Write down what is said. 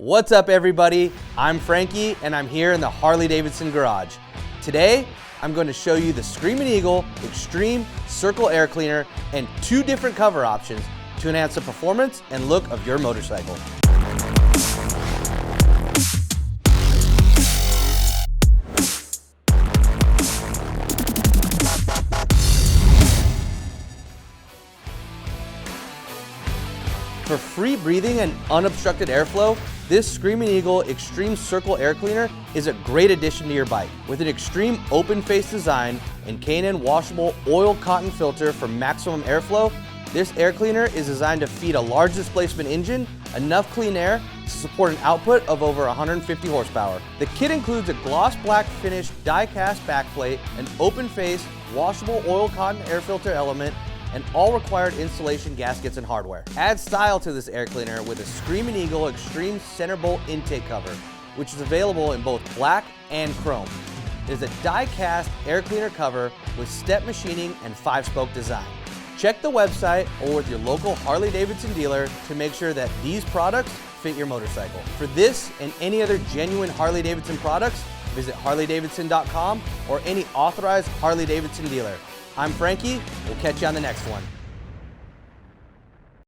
What's up everybody? I'm Frankie and I'm here in the Harley-Davidson garage. Today, I'm going to show you the Screamin' Eagle Extreme Circle Air Cleaner and 2 different cover options to enhance the performance and look of your motorcycle. For free breathing and unobstructed airflow, this Screamin' Eagle Extreme Circle Air Cleaner is a great addition to your bike. With an extreme open face design and K&N washable oil cotton filter for maximum airflow, this air cleaner is designed to feed a large displacement engine enough clean air to support an output of over 150 horsepower. The kit includes a gloss black finished die-cast backplate, an open face washable oil cotton air filter element, and all required installation gaskets and hardware. Add style to this air cleaner with a Screamin' Eagle Extreme Center Bolt intake cover, which is available in both black and chrome. It is a die-cast air cleaner cover with step machining and 5-spoke design. Check the website or with your local Harley-Davidson dealer to make sure that these products fit your motorcycle. For this and any other genuine Harley-Davidson products, visit harleydavidson.com or any authorized Harley-Davidson dealer. I'm Frankie, we'll catch you on the next one.